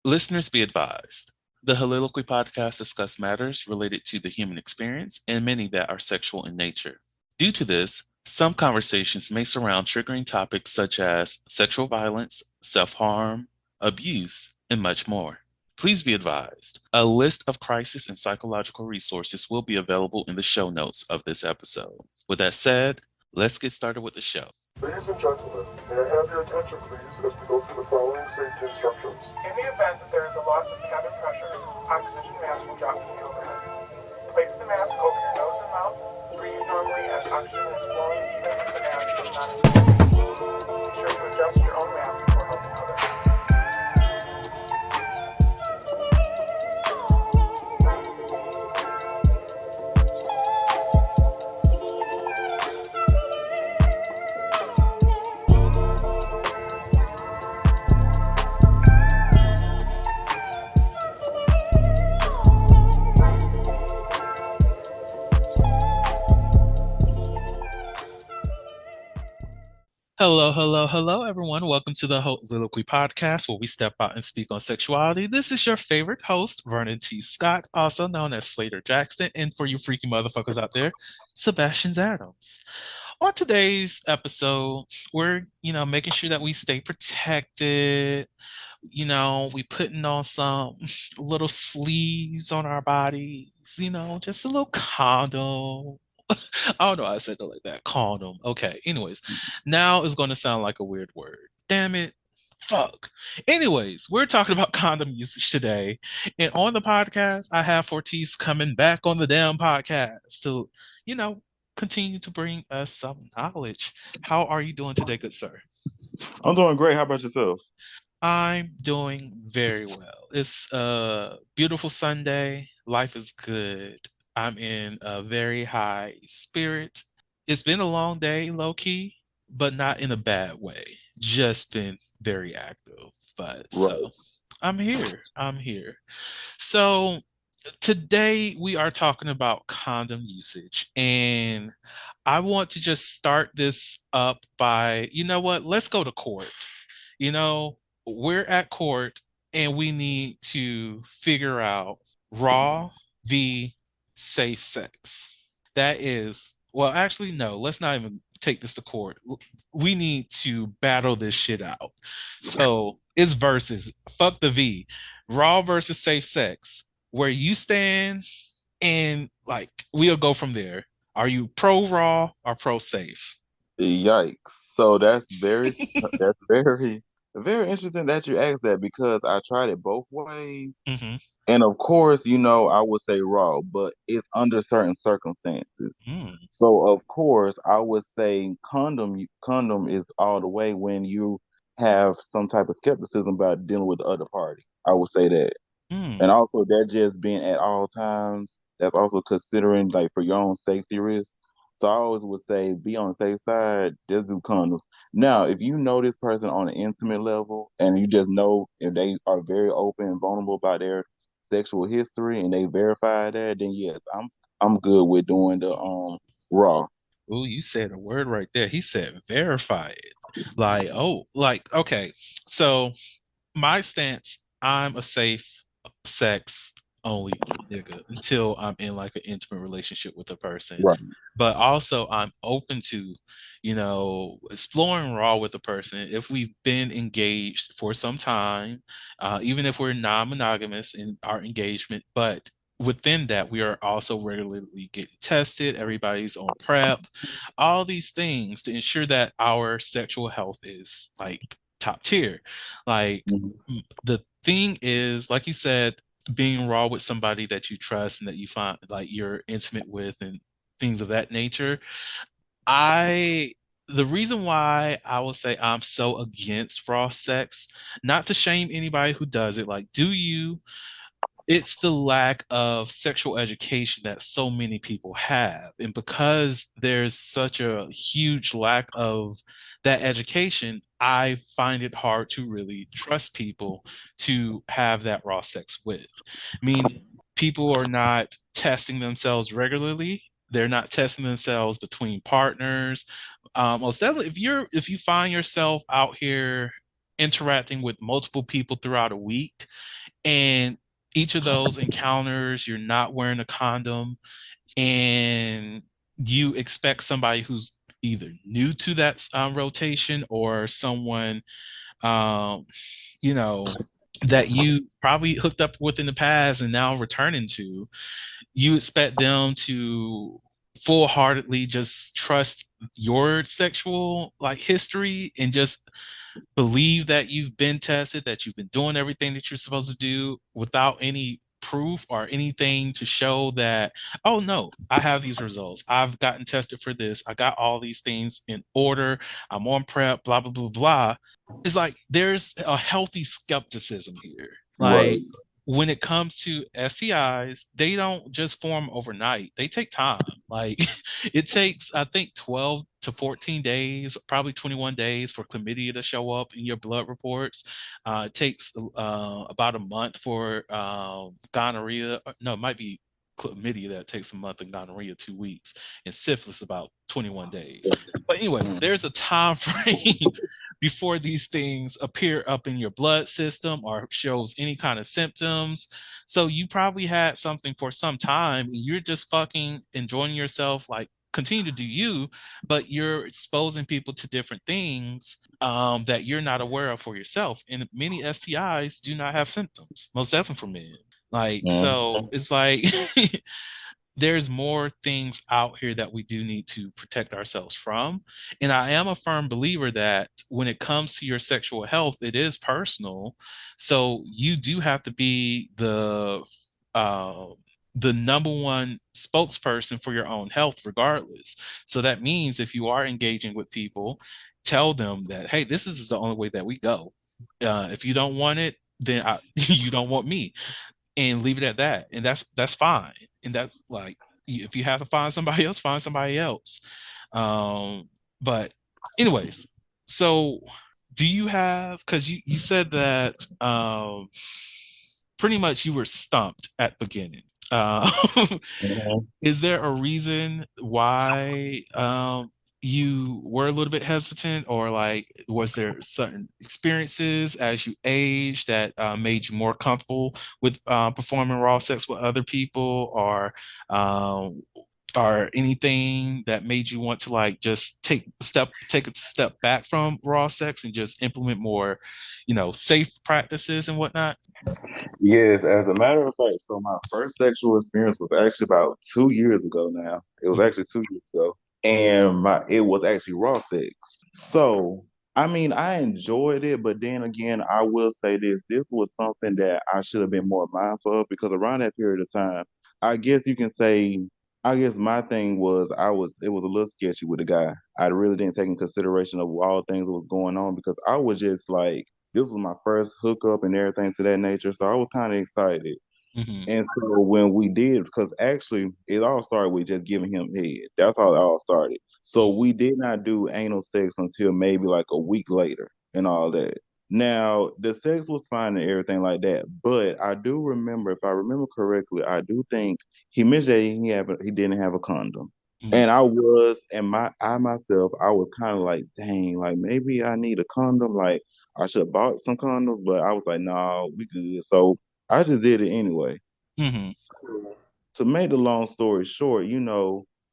Listeners be advised. The Soliloquy podcast discuss matters related to the human experience and many that are sexual in nature. Due to this, some conversations may surround triggering topics such as sexual violence, self-harm, abuse, and much more. Please be advised, a list of crisis and psychological resources will be available in the show notes of this episode. With that said, let's get started with the show. Ladies and gentlemen, may I have your attention please as we go through the following safety instructions. In the event that there is a loss of cabin pressure, oxygen mask will drop from the overhead. Place the mask over your nose and mouth. Breathe normally as oxygen is flowing even if the mask is not inflated. Be sure to adjust your own mask before helping others. Hello, everyone. Welcome to the Soliloquy podcast, where we step out and speak on sexuality. This is your favorite host, Vernon T. Scott, also known as Slaytor Jackson, and for you freaky motherfuckers out there, Sebastian Adams. On today's episode, we're, making sure that we stay protected. We putting on some little sleeves on our bodies, just a little condom. I don't know why I said it like that. Condom. Okay. Anyways, now it's going to sound like a weird word. Damn it. Fuck. Anyways, we're talking about condom usage today. And on the podcast, I have Fortis coming back on the damn podcast to, continue to bring us some knowledge. How are you doing today, good sir? I'm doing great. How about yourself? I'm doing very well. It's a beautiful Sunday. Life is good. I'm in a very high spirit. It's been a long day, low key, but not in a bad way. Just been very active. But so I'm here. So today we are talking about condom usage. And I want to just start this up by, you know what? Let's go to court. We're at court and we need to figure out raw v safe sex. That is, well, actually, no, let's not even take this to court. We need to battle this shit out. So it's versus, fuck the V, raw versus safe sex, where you stand, and we'll go from there. Are you pro raw or pro safe? Yikes. So that's very very interesting that you asked that, because I tried it both ways. Mm-hmm. And of course, I would say raw, but it's under certain circumstances. So of course, I would say condom is all the way when you have some type of skepticism about dealing with the other party. I would say that. And also that just being at all times, that's also considering for your own safety risk. So I always would say be on the safe side, just do condoms. Now, if you know this person on an intimate level and you just know if they are very open and vulnerable about their sexual history and they verify that, then yes, I'm good with doing the raw. Oh, you said a word right there. He said verify it. Okay. So my stance, I'm a safe sex only nigga until I'm in an intimate relationship with a person. Right. But also I'm open to, exploring raw with a person if we've been engaged for some time, even if we're non-monogamous in our engagement. But within that, we are also regularly getting tested. Everybody's on PrEP, all these things to ensure that our sexual health is top tier. The thing is, like you said, being raw with somebody that you trust and that you find you're intimate with and things of that nature. The reason why I will say I'm so against raw sex, not to shame anybody who does it, do you? It's the lack of sexual education that so many people have. And because there's such a huge lack of that education, I find it hard to really trust people to have that raw sex with. I mean, people are not testing themselves regularly. They're not testing themselves between partners. Most definitely, if you find yourself out here interacting with multiple people throughout a week, and each of those encounters, you're not wearing a condom, and you expect somebody who's either new to that rotation or someone, um, you know, that you probably hooked up with in the past and now returning to, you expect them to full-heartedly just trust your sexual like history and just believe that you've been tested, that you've been doing everything that you're supposed to do without any proof or anything to show that, oh no, I have these results. I've gotten tested for this. I got all these things in order. I'm on prep, blah, blah, blah, blah. It's like there's a healthy skepticism here. Like Right. when it comes to STIs, they don't just form overnight. They take time. Like it takes, I think, 12 to 14 days, probably 21 days for chlamydia to show up in your blood reports. It takes about a month for gonorrhea. No, it might be chlamydia that takes a month, and gonorrhea 2 weeks, and syphilis about 21 days. But anyways, Mm. there's a time frame before these things appear up in your blood system or shows any kind of symptoms. So you probably had something for some time, and you're just fucking enjoying yourself, like continue to do you, but you're exposing people to different things that you're not aware of for yourself. And many STIs do not have symptoms, most definitely for men. Like, so Mm. it's like there's more things out here that we do need to protect ourselves from. And I am a firm believer that when it comes to your sexual health, it is personal. So you do have to be uh, the number one spokesperson for your own health, regardless. So that means if you are engaging with people, tell them that, hey, this is the only way that we go. If you don't want it, then you don't want me, and leave it at that. And that's fine. And that, like, if you have to find somebody else, find somebody else. Um, but anyways, so do you have, because you said that pretty much you were stumped at the beginning. Uh, Mhm. is there a reason why you were a little bit hesitant, or like was there certain experiences as you aged that made you more comfortable with performing raw sex with other people, um, or anything that made you want to like just take a step back from raw sex and just implement more, safe practices and whatnot? Yes, as a matter of fact, so my first sexual experience was actually about 2 years ago now. It was Mm, actually 2 years ago. And it was actually raw sex. So, I mean, I enjoyed it, but then again, I will say this. This was something that I should have been more mindful of because around that period of time, I guess you can say, I guess my thing was it was a little sketchy with the guy. I really didn't take in consideration of all things that was going on because I was just like, this was my first hookup and everything to that nature. So I was kind of excited. mhm, And so when we did, because actually it all started with just giving him head. That's how it all started. So mm, we did not do anal sex until maybe like a week later and all that. Now the sex was fine and everything like that, but I do remember, if I remember correctly, I do think he mentioned that he didn't have a condom. mm, And I myself, I was kind of like, dang, like maybe I need a condom. Like I should have bought some condoms, but I was like, no, we good. So I just did it anyway. mhm, To make the long story short,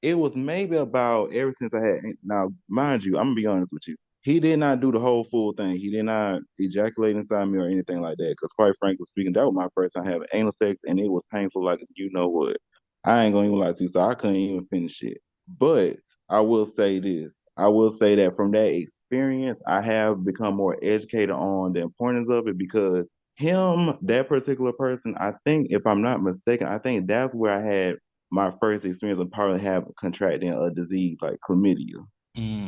it was maybe about ever since I had. Now, mind you, I'm gonna be honest with you. He did not do the whole full thing. He did not ejaculate inside me or anything like that. Because quite frankly speaking, that was my first time having anal sex, and it was painful. Like you know what, I ain't gonna even lie to you. So I couldn't even finish it. But I will say this. I will say that from that experience, I have become more educated on the importance of it because that particular person, I think, if I'm not mistaken, I think that's where I had my first experience of probably have contracting a disease like chlamydia.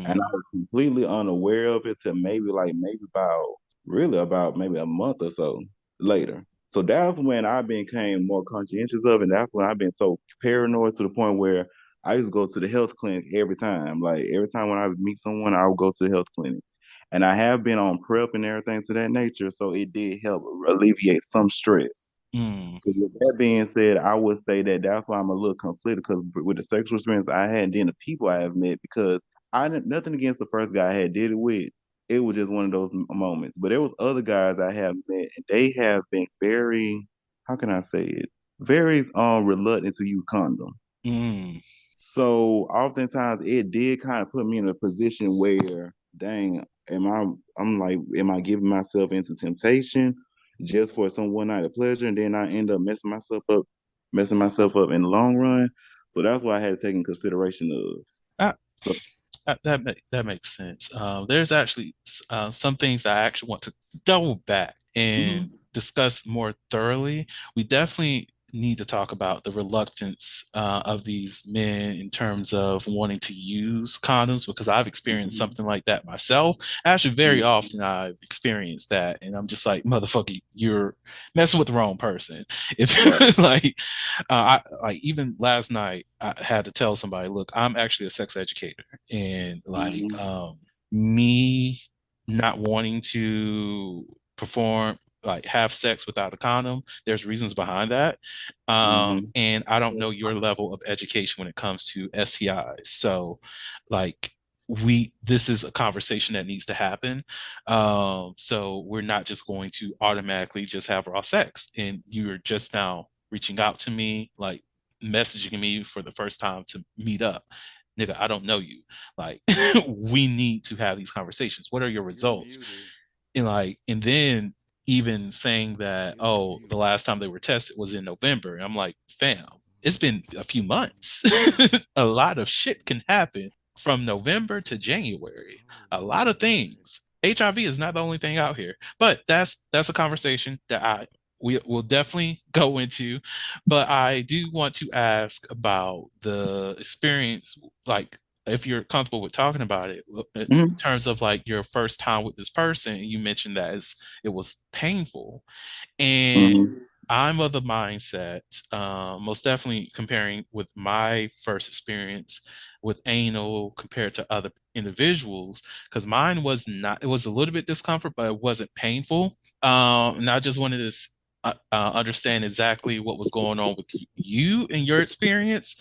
And I mm, was completely unaware of it till maybe about really about maybe a month or so later. So that's when I became more conscientious of it. And that's when I've been so paranoid to the point where I used to go to the health clinic every time. Like every time when I would meet someone, I would go to the health clinic. And I have been on prep and everything to that nature, so it did help alleviate some stress. mm, So with that being said, I would say that that's why I'm a little conflicted because with the sexual experience I had and then the people I have met, because nothing against the first guy I had did it with. it was just one of those moments. But there was other guys I have met, and they have been very, how can I say it, very reluctant to use condom. Mm. So oftentimes it did kind of put me in a position where, dang, I'm like, am I giving myself into temptation just for some one night of pleasure, and then I end up messing myself up in the long run. So that's why I had to take in consideration of. Uh, So, that makes sense. There's actually some things that I actually want to double back and mhm, discuss more thoroughly. We definitely need to talk about the reluctance of these men in terms of wanting to use condoms because I've experienced mhm, something like that myself. Actually, very mhm, often I've experienced that, and I'm just like, motherfucker, you're messing with the wrong person. right. If like I like even last night I had to tell somebody, look, I'm actually a sex educator, and like Mhm, me not wanting to perform like have sex without a condom, there's reasons behind that. mhm, And I don't know your level of education when it comes to STIs. So like we this is a conversation that needs to happen. So we're not just going to automatically just have raw sex. And you're just now reaching out to me, like messaging me for the first time to meet up. Nigga, I don't know you. Like, we need to have these conversations. What are your You're results? muted. And then even saying that, You're oh, the muted. last time they were tested was in November. And I'm like, fam, it's been a few months. A lot of shit can happen from November to January. A lot of things. HIV is not the only thing out here, but that's a conversation that we will definitely go into. But I do want to ask about the experience, like if you're comfortable with talking about it in mhm, terms of like your first time with this person. You mentioned that it was painful, and mhm, I'm of the mindset, most definitely comparing with my first experience with anal compared to other individuals, because mine was not, it was a little bit discomfort, but it wasn't painful. And I just wanted to understand exactly what was going on with you and your experience,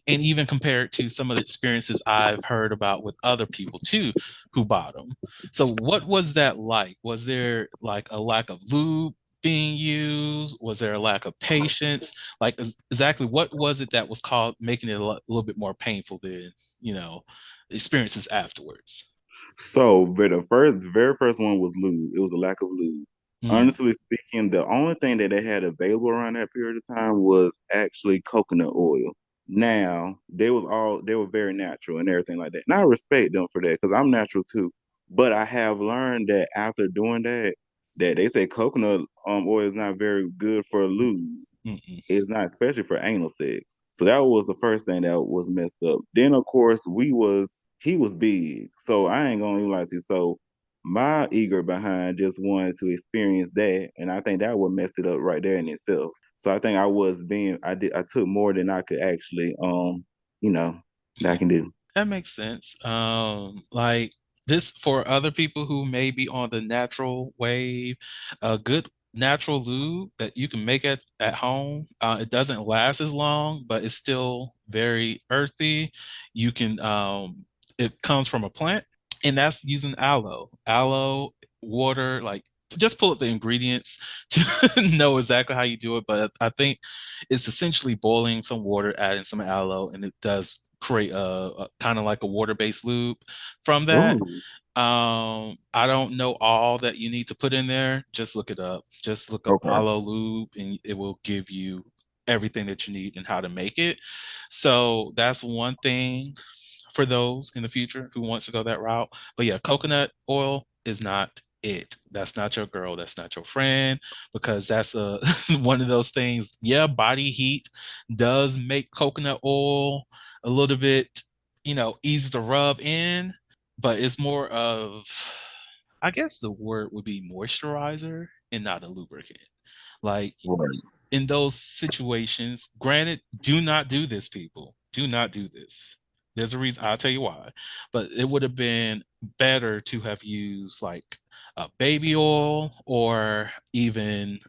and even compare it to some of the experiences I've heard about with other people too who bottom. So, what was that like? Was there like a lack of lube being used? Was there a lack of patience? Like, exactly what was it that was called making it little bit more painful than, you know, experiences afterwards? So the very first one was lube. It was a lack of lube. Mm, Honestly speaking, the only thing that they had available around that period of time was actually coconut oil. Now they were very natural and everything like that. And I respect them for that because I'm natural too. But I have learned that after doing that, that they say coconut oil is not very good for lube. mm-mm. It's not, especially for anal sex. So that was the first thing that was messed up. Then of course he was big. So I ain't gonna even lie to you. So my eager behind just wanted to experience that. And I think that would mess it up right there in itself. So I think I took more than I could actually you know, that I can do. That makes sense. Like this for other people who may be on the natural wave, a good natural lube that you can make at home. It doesn't last as long, but it's still very earthy. You can it comes from a plant, and that's using aloe. Aloe, water, like just pull up the ingredients to know exactly how you do it. But I think it's essentially boiling some water, adding some aloe, and it does create a kind of like a water-based lube from that. Oh, I don't know all that you need to put in there. Just look it up. Just look up okay. aloe lube, and it will give you everything that you need and how to make it. So that's one thing for those in the future who wants to go that route. But yeah, coconut oil is not it. That's not your girl. That's not your friend, because that's a one of those things. Yeah, body heat does make coconut oil a little bit, easy to rub in, but it's more of, I guess the word would be moisturizer and not a lubricant. Like Right. in those situations, granted, do not do this, people. Do not do this. There's a reason. I'll tell you why. But it would have been better to have used like baby oil, or even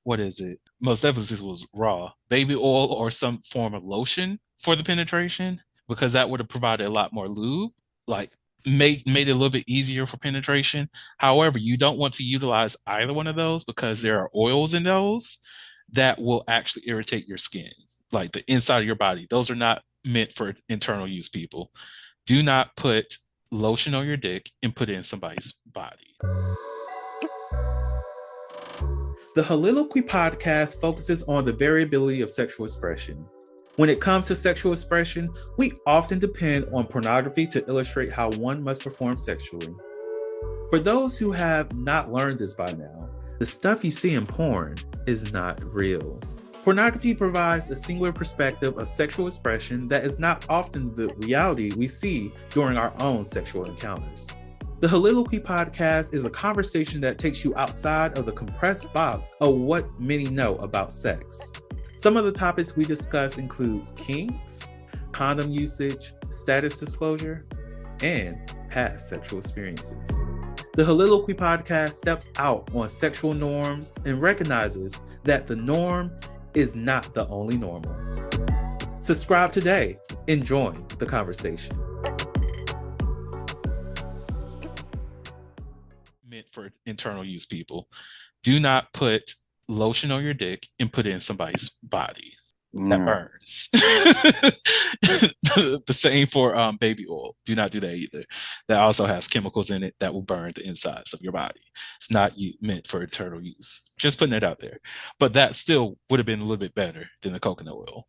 what is it? Most definitely this was raw baby oil or some form of lotion for the penetration, because that would have provided a lot more lube. Like made it a little bit easier for penetration. However, you don't want to utilize either one of those because there are oils in those that will actually irritate your skin, like the inside of your body. Those are not meant for internal use, people. Do not put lotion on your dick and put it in somebody's body. The Holiloquy podcast focuses on the variability of sexual expression. When it comes to sexual expression, we often depend on pornography to illustrate how one must perform sexually. For those who have not learned this by now, the stuff you see in porn is not real. Pornography provides a singular perspective of sexual expression that is not often the reality we see during our own sexual encounters. The Holiloquy podcast is a conversation that takes you outside of the compressed box of what many know about sex. Some of the topics we discuss includes kinks, condom usage, status disclosure, and past sexual experiences. The Holiloquy podcast steps out on sexual norms and recognizes that the norm is not the only normal. Subscribe today and join the conversation. Meant for internal use, people. Do not put lotion on your dick and put it in somebody's body. That burns. The same for baby oil. Do not do that either. That also has chemicals in it that will burn the insides of your body. It's not meant for internal use. Just putting it out there. But that still would have been a little bit better than the coconut oil.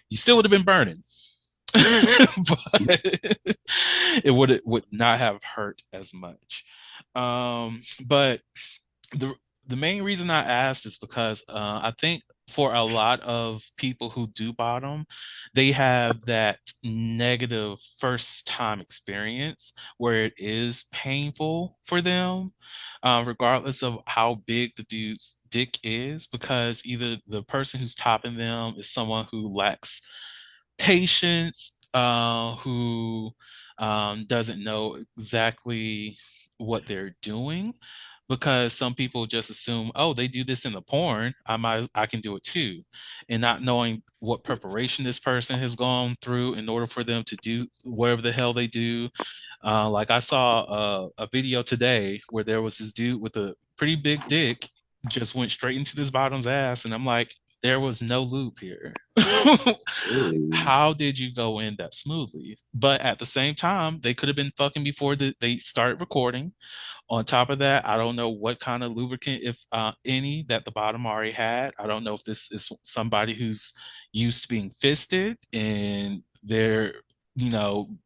You still would have been burning. But it would not have hurt as much. But the main reason I asked is because I think for a lot of people who do bottom, they have that negative first time experience where it is painful for them, regardless of how big the dude's dick is, because either the person who's topping them is someone who lacks patience, who doesn't know exactly what they're doing, because some people just assume, oh, they do this in the porn, I can do it too, and not knowing what preparation this person has gone through in order for them to do whatever the hell they do. Like I saw a video today where there was this dude with a pretty big dick just went straight into this bottom's ass, and I'm like, there was no loop here. How did you go in that smoothly? But at the same time, they could have been fucking before they started recording. On top of that, I don't know what kind of lubricant, if any, that the bottom already had. I don't know if this is somebody who's used to being fisted and they're,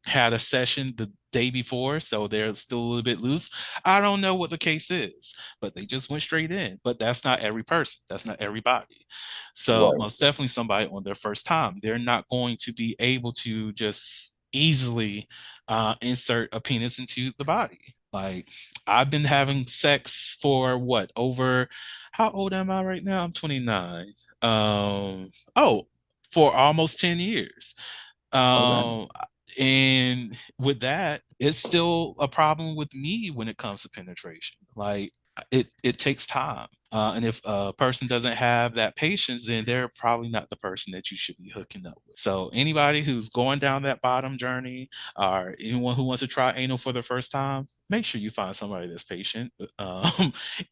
had a session the day before, so they're still a little bit loose. I don't know what the case is, but they just went straight in. But that's not every person. That's not everybody. So Right. most definitely somebody on their first time, they're not going to be able to just easily insert a penis into the body. Like, I've been having sex for what, over, how old am I right now? I'm 29. Oh, for almost 10 years. Okay. Um, and with that, it's still a problem with me when it comes to penetration. Like, it takes time. And if a person doesn't have that patience, then they're probably not the person that you should be hooking up with. So anybody who's going down that bottom journey, or anyone who wants to try anal for the first time, make sure you find somebody that's patient,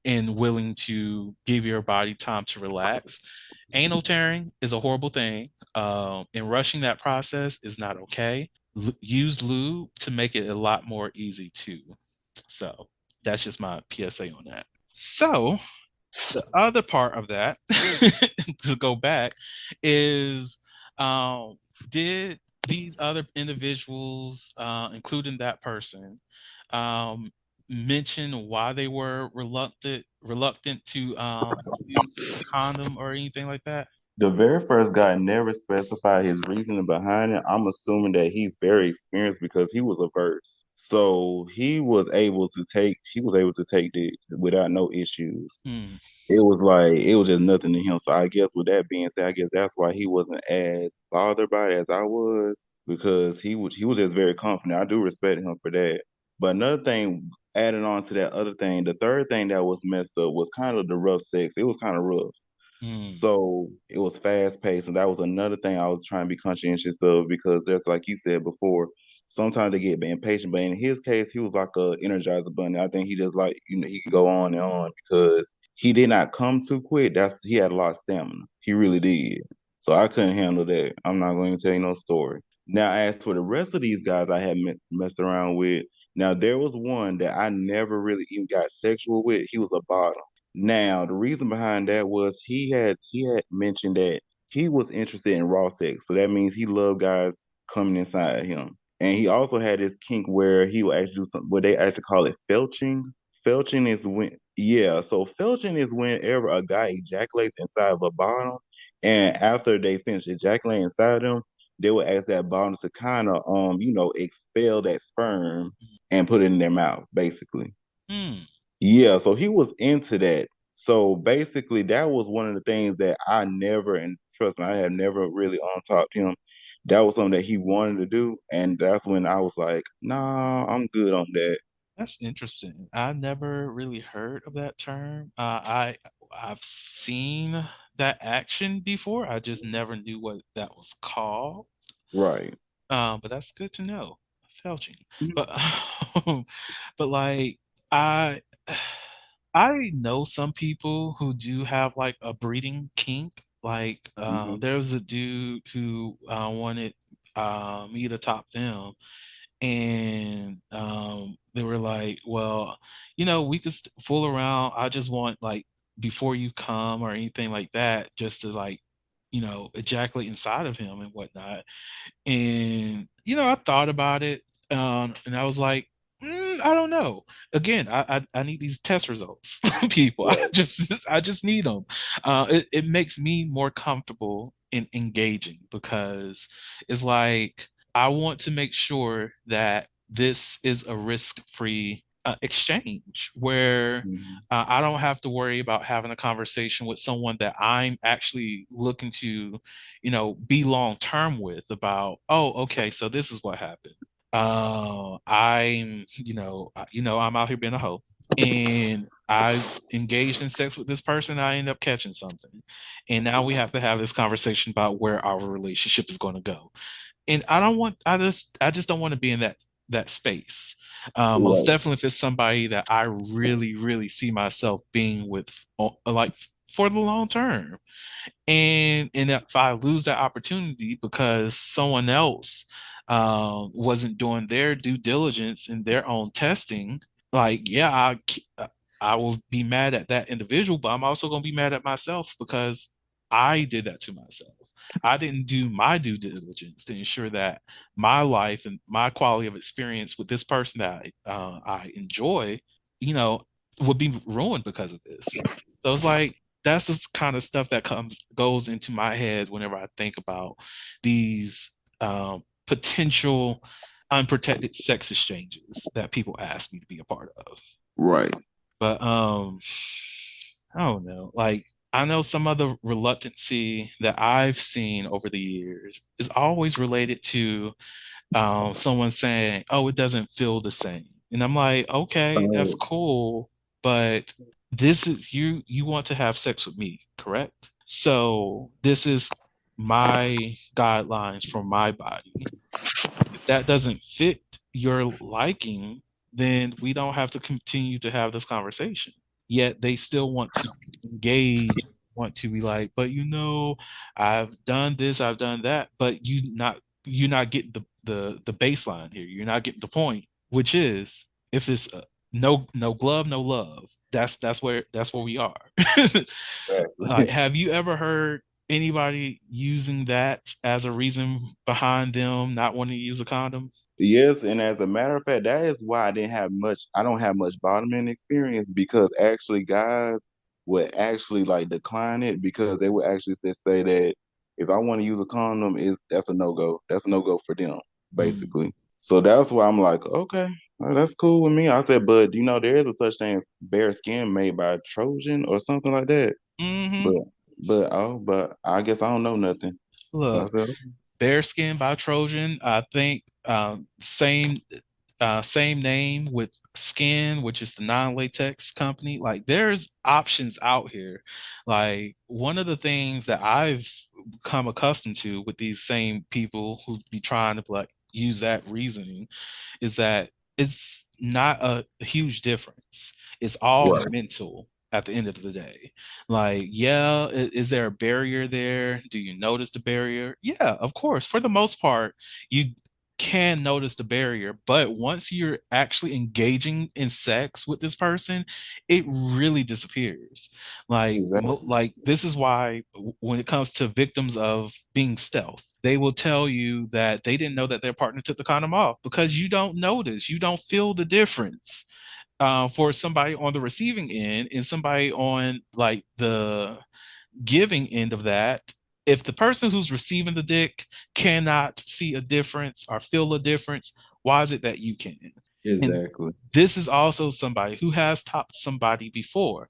and willing to give your body time to relax. Anal tearing is a horrible thing, and rushing that process is not okay. Use lube to make it a lot more easy too. So that's just my PSA on that. So the other part of that, to go back, is did these other individuals, including that person, um, mention why they were reluctant to use a condom or anything like that? The very first guy never specified his reasoning behind it. I'm assuming that he's very experienced because he was a verse. So he was able to take it without no issues. Hmm. It was just nothing to him. So I guess with that being said, I guess that's why he wasn't as bothered by it as I was, because he was just very confident. I do respect him for that. But another thing, adding on to that other thing, the third thing that was messed up was kind of the rough sex. It was kind of rough. Hmm. So it was fast paced, and that was another thing I was trying to be conscientious of, because there's, like you said before, sometimes they get impatient. But in his case, he was like a Energizer bunny. I think he just like he could go on and on because he did not come too quick. He had a lot of stamina. He really did. So I couldn't handle that. I'm not going to tell you no story. Now, as for the rest of these guys I had messed around with, now there was one that I never really even got sexual with. He was a bottom. Now, the reason behind that was he had mentioned that he was interested in raw sex. So that means he loved guys coming inside him. And he also had this kink where he would actually do something what they actually call it felching. Felching is so felching is whenever a guy ejaculates inside of a bottle, and after they finish ejaculating inside them, they will ask that bottle to kind of expel that sperm and put it in their mouth, basically. Mm, Yeah, so he was into that. So basically, that was one of the things that I never, and trust me, I had never really on top him. That was something that he wanted to do, and that's when I was like, "Nah, I'm good on that." that's interesting. I never really heard of that term. I've seen that action before. I just never knew what that was called. Right. But that's good to know. Felching. Mhm. But but like I I know some people who do have like a breeding kink. Like Mhm. there was a dude who wanted me to top them, and they were like, well, we could fool around. I just want like before you come or anything like that, just to like ejaculate inside of him and whatnot. And I thought about it, and I was like, I don't know. Again, I need these test results, people. I Right. just I just need them. It makes me more comfortable in engaging because it's like I want to make sure that this is a risk-free exchange where Mhm. I don't have to worry about having a conversation with someone that I'm actually looking to be long term with about, oh, okay, so this is what happened. I'm out here being a hoe, and I've engaged in sex with this person. I end up catching something, and now we have to have this conversation about where our relationship is going to go. And I just don't want to be in that space. Most Right. definitely, if it's somebody that I really, really see myself being with, like for the long term. And if I lose that opportunity because someone else wasn't doing their due diligence in their own testing, like yeah, I will be mad at that individual, but I'm also going to be mad at myself because I did that to myself. I didn't do my due diligence to ensure that my life and my quality of experience with this person that I enjoy, you know, would be ruined because of this. So it's like that's the kind of stuff that goes into my head whenever I think about these potential unprotected sex exchanges that people ask me to be a part of. Right. But I don't know. Like I know some of the reluctancy that I've seen over the years is always related to someone saying, "Oh, it doesn't feel the same," and I'm like, "Okay, that's Oh, cool, but this is you want to have sex with me, correct? So this is my guidelines for my body. If that doesn't fit your liking, then we don't have to continue to have this conversation." Yet they still want to engage, want to be like, but I've done this, I've done that, but you're not getting the baseline here. You're not getting the point, which is if it's no glove, no love. That's where we are. Like, exactly. have you ever heard anybody using that as a reason behind them not wanting to use a condom? Yes, and as a matter of fact, that is why I don't have much bottoming experience because actually guys would actually like decline it because they would actually just say that if I want to use a condom, is that's a no go. That's a no go for them, Mm. basically. So that's why I'm like, okay, that's cool with me. I said, but there is a such thing as bare skin made by Trojan or something like that. Hmm. But but I guess I don't know nothing. So I Look, said, Bearskin by Trojan. I think same name with Skin, which is the non-latex company. Like there's options out here. Like one of the things that I've become accustomed to with these same people who be trying to be like, use that reasoning is that it's not a huge difference. It's all Right. mental at the end of the day. Like, yeah, is there a barrier there? Do you notice the barrier? Yeah, of course. For the most part, you can notice the barrier, but once you're actually engaging in sex with this person, it really disappears. Exactly. Like this is why when it comes to victims of being stealth, they will tell you that they didn't know that their partner took the condom off because you don't notice, you don't feel the difference. For somebody on the receiving end and somebody on like the giving end of that, if the person who's receiving the dick cannot see a difference or feel a difference, why is it that you can? And Exactly. this is also somebody who has topped somebody before.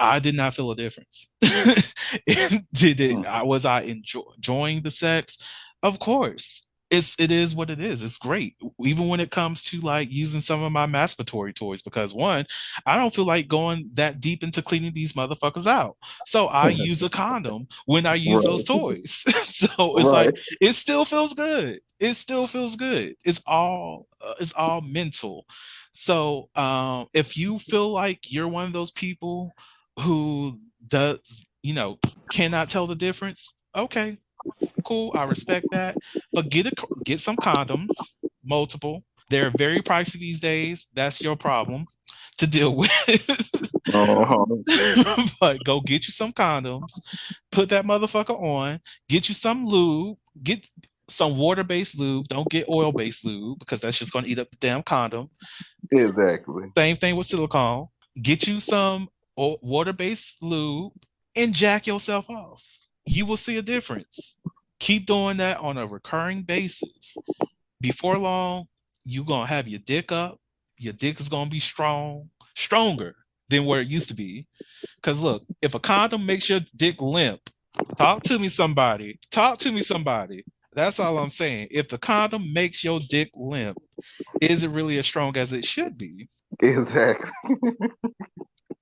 I did not feel a difference. Did it? Mm. Was I enjoying the sex? Of course. It is what it is. It's great. Even when it comes to like using some of my masturbatory toys, because one, I don't feel like going that deep into cleaning these motherfuckers out. So I use a condom when I use those Right. toys. So it's Right. like it still feels good. It still feels good. It's all mental. So if you feel like you're one of those people who does, cannot tell the difference, okay, cool, I respect that. But get some condoms, multiple. They're very pricey these days. That's your problem to deal with. Uh-huh. But go get you some condoms, put that motherfucker on, get you some lube, get some water-based lube. Don't get oil-based lube because that's just gonna eat up the damn condom. Exactly. Same thing with silicone. Get you some water-based lube and jack yourself off. You will see a difference. Keep doing that on a recurring basis. Before long, you're gonna have your dick up. Your dick is gonna be stronger than where it used to be. Because look, if a condom makes your dick limp, talk to me somebody. Talk to me somebody. That's all I'm saying. If the condom makes your dick limp, is it really as strong as it should be? Exactly.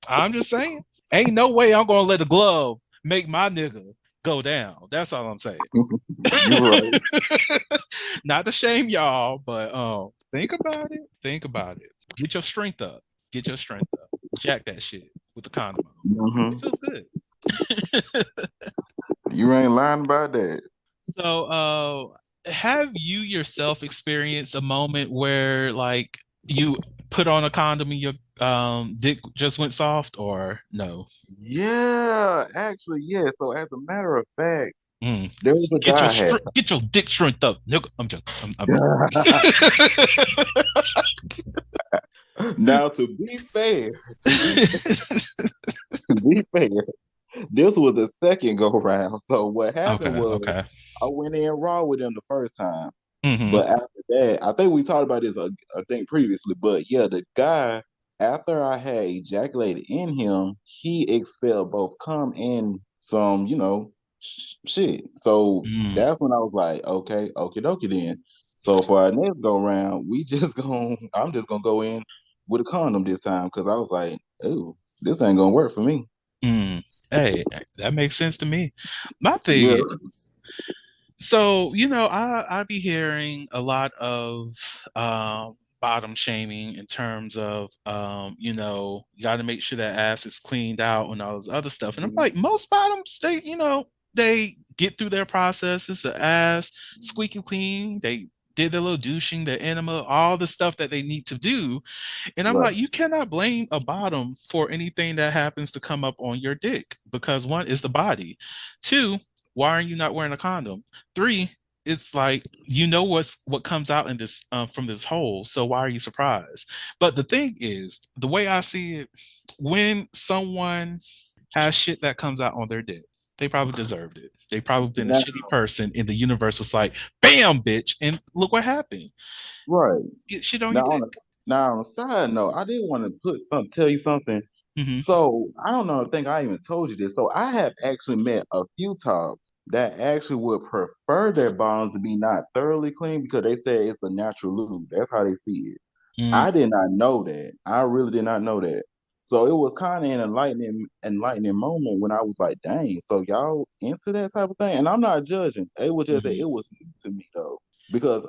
I'm just saying. Ain't no way I'm gonna let a glove make my nigga go down. That's all I'm saying. You're right. Not to shame y'all, but think about it. Think about it. Get your strength up. Get your strength up. Jack that shit with the condom on. It Hmm. feels good. You ain't lying about that. So, have you yourself experienced a moment where like you put on a condom and your dick just went soft, or no? Yeah, actually, yeah. So as a matter of fact, Mm. there was a guy I had. Get your dick shrinked up, nigga. I'm joking. I'm Now, to be fair, to be to be fair, this was the second go round. So what happened Okay, was okay. I went in raw with him the first time, Mm-hmm. but after that, I think we talked about this I think previously. But yeah, the guy after I had ejaculated in him, he expelled both cum and some, shit. So Mm, that's when I was like, okay, okie dokie then. So for our next go round, we just going I'm just gonna go in with a condom this time because I was like, ooh, this ain't gonna work for me. mm. Hey, that makes sense to me. My Yeah. thing is, so I be hearing a lot of bottom shaming in terms of you got to make sure that ass is cleaned out and all this other stuff. And I'm like, most bottoms, they get through their processes, the ass squeaky clean, they did their little douching, their enema, all the stuff that they need to do. And I'm Right. like, you cannot blame a bottom for anything that happens to come up on your dick because one is the body. Two, why are you not wearing a condom? Three, it's like what comes out in this from this hole. So why are you surprised? But the thing is, the way I see it, when someone has shit that comes out on their dick, they probably deserved it. They probably been a Now, shitty person, and the universe was like, "Bam, bitch!" And look what happened. right. Get shit on your Now dick. on a side note, I did want to tell you something. Hmm. So I don't know, I think I even told you this. So I have actually met a few tops that actually would prefer their bonds to be not thoroughly clean because they say it's a natural lube. That's how they see it. Mm, I did not know that. I really did not know that. So it was kind of an enlightening moment when I was like, dang, so y'all into that type of thing? And I'm not judging. It was just that mhm. it was new to me though. because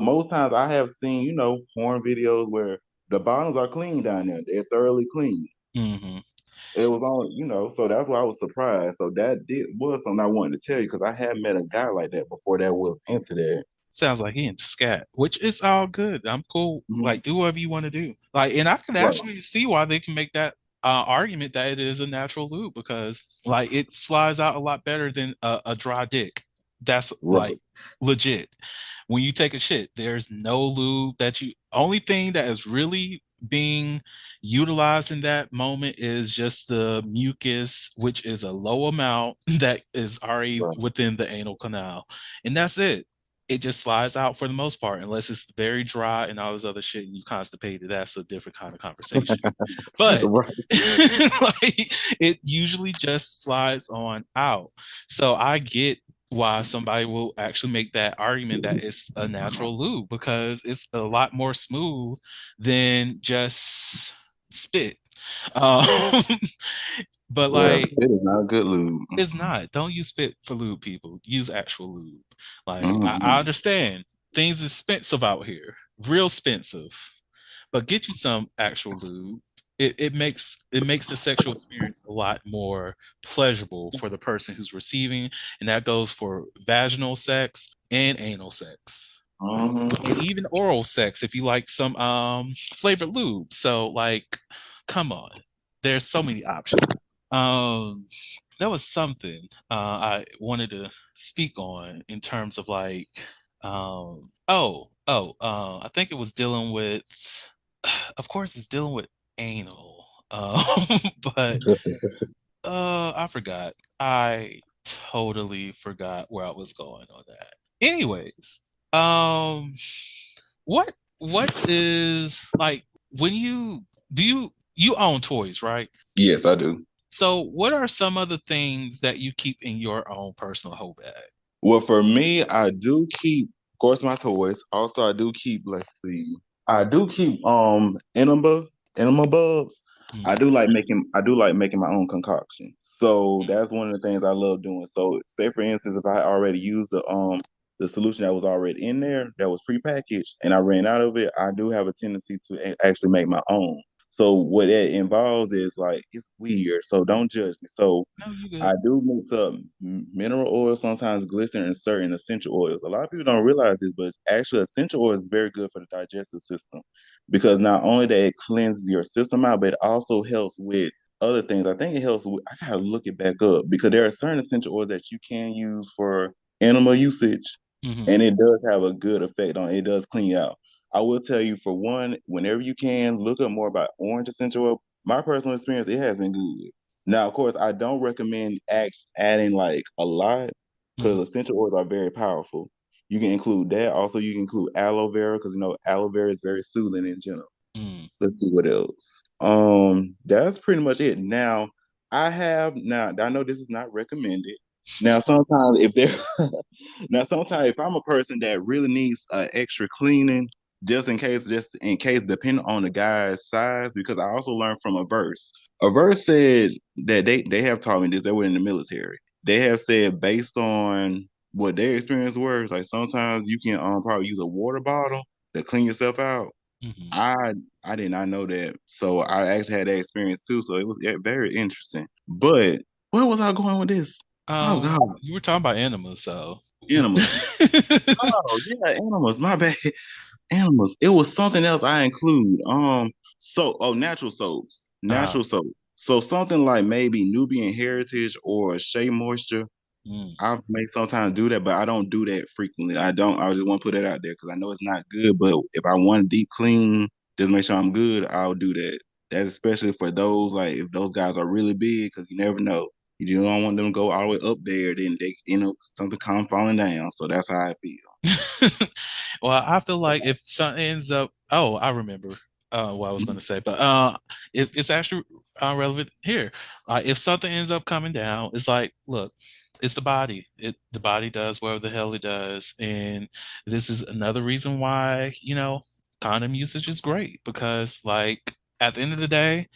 most times I have seen porn videos where the bottoms are clean down there. They're thoroughly clean. Hmm. It was on, so that's why I was surprised. So that did was something I wanted to tell you because I had met a guy like that before that was into that. Sounds like he into scat, which is all good. I'm cool. Mhm. Like, do whatever you want to do. Like, and I can Right, actually see why they can make that argument that it is a natural lube because, like, it slides out a lot better than a dry dick. That's like right. legit. When you take a shit, there's no lube that you. Only thing that is really being utilized in that moment is just the mucus, which is a low amount that is already Right. within the anal canal, and that's it. It just slides out for the most part, unless it's very dry and all this other shit and you constipated. That's a different kind of conversation. But Right. like, it usually just slides on out. So I get why somebody will actually make that argument that it's a natural lube because it's a lot more smooth than just spit. Um, but Yeah, like, spit is not good lube. it's not. Don't use spit for lube, people. Use actual lube. Like, I Mhm. understand things expensive out here, real expensive, but get you some actual lube. It makes the sexual experience a lot more pleasurable for the person who's receiving, and that goes for vaginal sex and anal sex, and Mhm. even oral sex if you like some flavored lube. So like, come on, there's so many options. Um, that was something I wanted to speak on in terms of like, I think it was dealing with, of course, it's dealing with anal, but I forgot. I totally forgot where I was going on that. Anyways, um, what is like when you own toys, right? Yes, I do. So, what are some of the things that you keep in your own personal hoe bag? Well, for me, I do keep, of course, my toys. Also, I do keep, let's see, I do keep enema bulbs. Mm, I do like making my own concoction. So that's one of the things I love doing. So say for instance, if I already used the solution that was already in there that was prepackaged and I ran out of it, I do have a tendency to actually make my own. So what that involves is like it's weird. So don't judge me. So no, you good. I do mix up mineral oil, sometimes glycerin, and certain essential oils. A lot of people don't realize this, but actually, essential oil is very good for the digestive system because not only that it cleanses your system out, but it also helps with other things. I think it helps with, I gotta look it back up because there are certain essential oils that you can use for animal usage, Hmm. and it does have a good effect on it. It does clean you out. I will tell you, for one, whenever you can, look up more about orange essential oil. My personal experience, it has been good. Now, of course, I don't recommend adding like a lot Hmm. because essential oils are very powerful. You can include that. Also, you can include aloe vera because aloe vera is very soothing in general. Mm. Let's see what else. That's pretty much it. Now I know this is not recommended. Now, sometimes if there now sometimes if I'm a person that really needs extra cleaning, just in case, depending on the guy's size, because I also learned from a verse. A verse said that they have taught me this. They were in the military. They have said based on what their experience was, like sometimes you can probably use a water bottle to clean yourself out. Hmm. I I did not know that. So I actually had that experience too. So it was very interesting. But where was I going with this? Oh God, You were talking about animals, so. animals. Oh yeah, animals. My bad. Animals. It was something else I include. Natural soaps. uh, Natural soap. So something like maybe Nubian Heritage or Shea Moisture. mm. I may sometimes do that, but I don't do that frequently. I don't. I just want to put that out there because I know it's not good. But if I want deep clean, just make sure I'm good, I'll do that. That's especially for those like if those guys are really big, because you never know. You just don't want them to go all the way up there, then they something come falling down. So that's how I feel. Well, I feel like if something ends up, oh, I remember what I was going to say, but it's actually relevant here. If something ends up coming down, it's like, look, it's the body. The body does whatever the hell it does, and this is another reason why condom usage is great because, like, at the end of the day,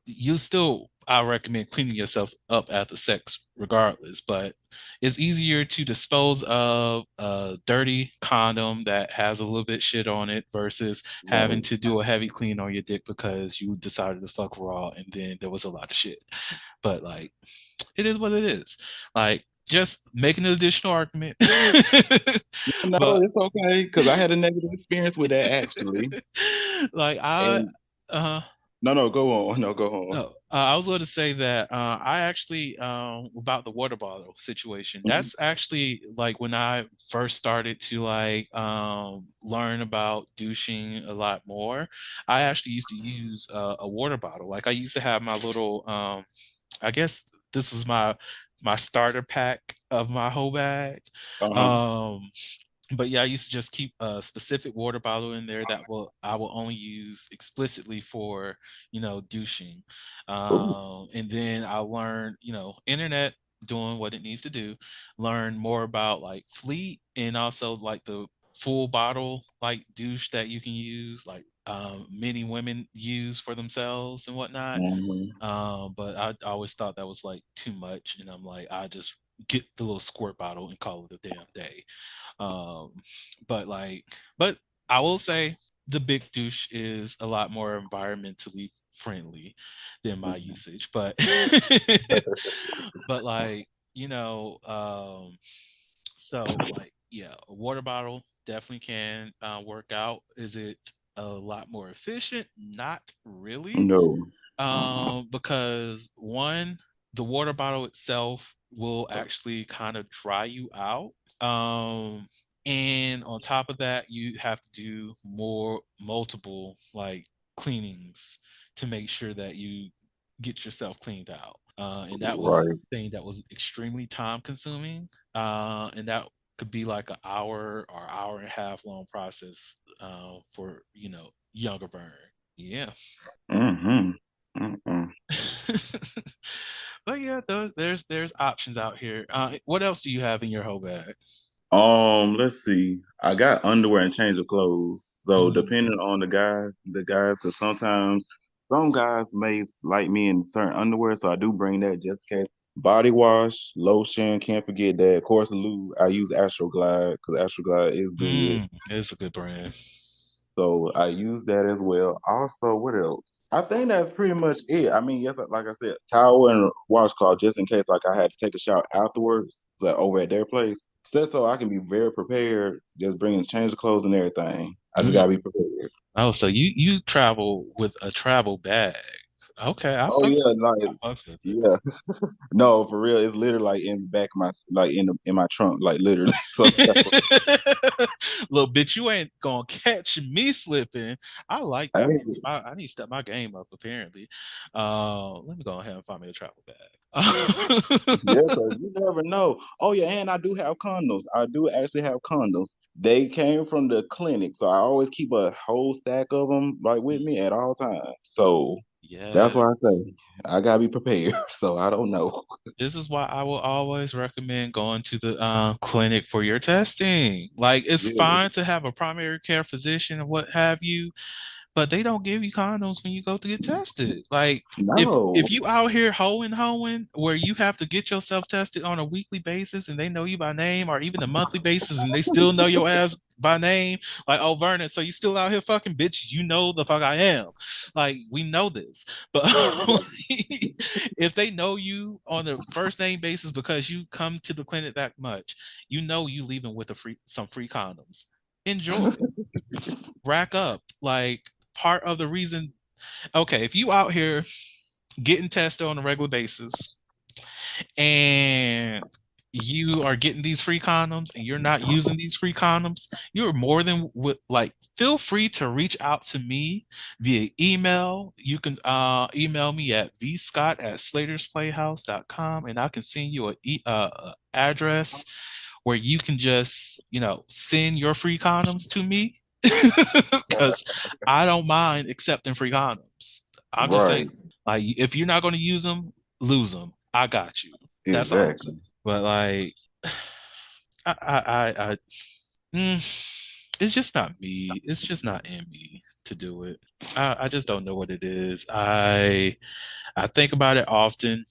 you still I recommend cleaning yourself up after sex regardless, but it's easier to dispose of a dirty condom that has a little bit shit on it versus having Right. to do a heavy clean on your dick because you decided to fuck raw and then there was a lot of shit. But like, it is what it is. Like, just making an additional argument. No, But it's okay because I had a negative experience with that actually. like And uh no, no, go on. No, go on. no, I was going to say that I actually about the water bottle situation. Mhm. That's actually like when I first started to like learn about douching a lot more. I actually used to use a water bottle. Like I used to have my little I guess this was my starter pack of my whole bag. Uh-huh. Um, but yeah, I used to just keep a specific water bottle in there that will I will only use explicitly for, douching. Ooh. And then I learned, internet doing what it needs to do, learn more about like Fleet and also like the full bottle like douche that you can use, like many women use for themselves and whatnot. Mhm. But I always thought that was like too much, and I'm like, I just get the little squirt bottle and call it a damn day. Um, but like, but I will say the big douche is a lot more environmentally friendly than my Mhm. usage. But but like, so like yeah, a water bottle definitely can work out. Is it a lot more efficient? Not really. No. Uh-uh. Because one, the water bottle itself will actually kind of dry you out. Um, and on top of that, you have to do multiple like cleanings to make sure that you get yourself cleaned out. And that was a Right. thing that was extremely time consuming. And that could be like an hour or hour and a half long process for, younger Vern. Yeah. Mm-hmm. Mm-mm. But yeah, there's options out here. What else do you have in your whole bag? Let's see. I got underwear and change of clothes. So Mm, depending on the guys, because sometimes some guys may like me in certain underwear, so I do bring that just in case. Body wash, lotion, can't forget that. Of course, lube. I use Astroglide because Astroglide is good. it's a good brand. So I use that as well. Also, what else? I think that's pretty much it. I mean, yes, like I said, towel and washcloth just in case like I had to take a shower afterwards, like over at their place. So I can be very prepared, just bringing change of clothes and everything. I just Mm. gotta be prepared. Oh, so you travel with a travel bag? Okay, I Oh fucks yeah, with it. like I fucks with it. yeah. No, for real. It's literally like in the back of my like in my trunk, like literally. So Little bitch, you ain't gonna catch me slipping. I like that. hey, I need to step my game up. Apparently, let me go ahead and find me a travel bag. yeah, because you never know. Oh yeah, and I do have condoms. I do actually have condoms. They came from the clinic, so I always keep a whole stack of them like with me at all times. So Yeah, that's why I say I gotta be prepared. So I don't know. this is why I will always recommend going to the clinic for your testing. Like, it's Yeah, fine to have a primary care physician and what have you, but they don't give you condoms when you go to get tested. Like, if no, you out here hoeing where you have to get yourself tested on a weekly basis and they know you by name or even a monthly basis and they still know your ass by name, like, oh Vernon, so you still out here fucking bitch, you know the fuck I am. Like, we know this. But if they know you on a first name basis because you come to the clinic that much, you know you leaving with some free condoms. Enjoy. Rack up. Like, part of the reason, okay, if you out here getting tested on a regular basis and you are getting these free condoms and you're not using these free condoms, you're more than like, feel free to reach out to me via email. You can email me at vscott@slatersplayhouse.com and I can send you a address where you can just, send your free condoms to me because I don't mind accepting free condoms. I'm just saying, right, like, if you're not going to use them, lose them. I got you. That's all I'm saying. exactly. But like, I it's just not me. It's just not in me. to do it. I just don't know what it is. I think about it often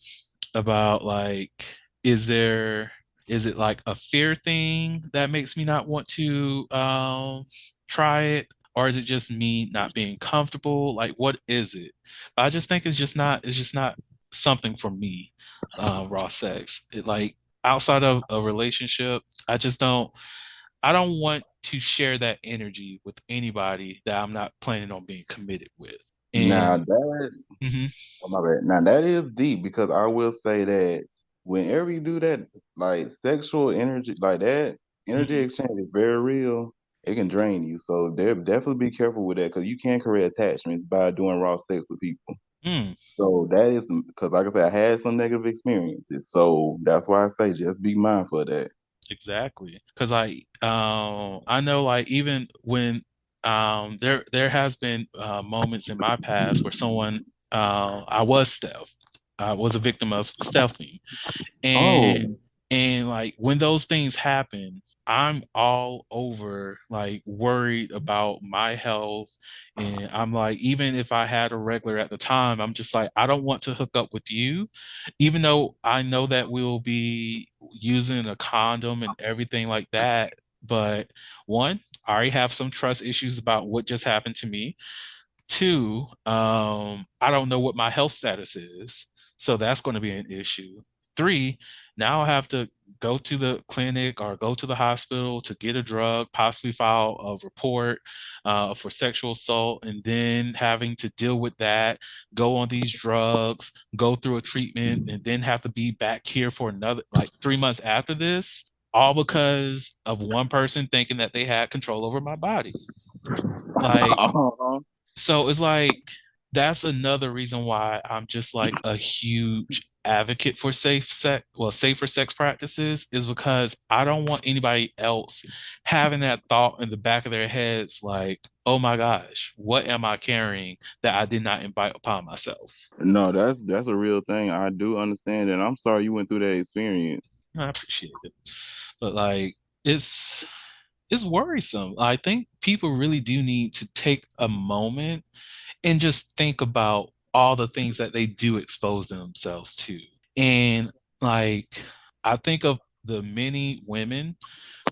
about like, is there is it like a fear thing that makes me not want to try it? Or is it just me not being comfortable? Like, what is it? I just think it's just not something for me, raw sex. It like outside of a relationship, I don't want to share that energy with anybody that I'm not planning on being committed with. Now And that mhm, Oh, my bad. Now that is deep because I will say that whenever you do that, like sexual energy, like that energy mhm, exchange is very real. It can drain you, so definitely be careful with that because you can create attachments by doing raw sex with people. mm. So that is because, like I said, I had some negative experiences, so that's why I say just be mindful of that. Exactly. Because I know like even when there has been moments in my past where someone I was a victim of stealthing. And Oh, like when those things happen, I'm all over like worried about my health. And I'm like, even if I had a regular at the time, I'm just like, I don't want to hook up with you, even though I know that we'll be using a condom and everything like that. But one, I already have some trust issues about what just happened to me. Two, I don't know what my health status is, so that's going to be an issue. Three, now I have to go to the clinic or go to the hospital to get a drug, possibly file a report for sexual assault, and then having to deal with that, go on these drugs, go through a treatment, and then have to be back here for another like 3 months after this, all because of one person thinking that they had control over my body. Like, so it's like that's another reason why I'm just like a huge advocate for safer sex practices is because I don't want anybody else having that thought in the back of their heads like, oh my gosh, what am I carrying that I did not invite upon myself? no, that's a real thing. I do understand, and I'm sorry you went through that experience. I appreciate it. But like it's it's worrisome. I think people really do need to take a moment and just think about all the things that they do expose themselves to. And like, I think of the many women